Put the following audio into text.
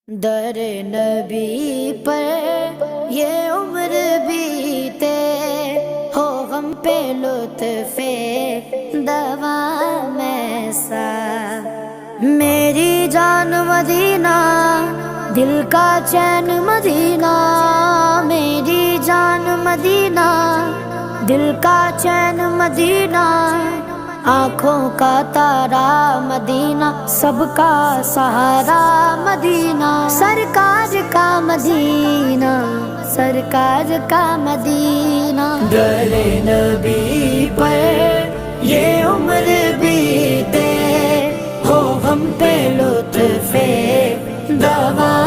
در نبی پر یہ عمر بیتے ہو غم پہ لطف دوام ایسا میری جان مدینہ دل کا چین مدینہ میری جان مدینہ دل کا چین مدینہ آنکھوں کا تارا مدینہ سب کا سہارا مدینہ سرکار کا مدینہ سرکار کا مدینہ در نبی پر یہ عمر بیتے ہو ہم پہ لطف دوام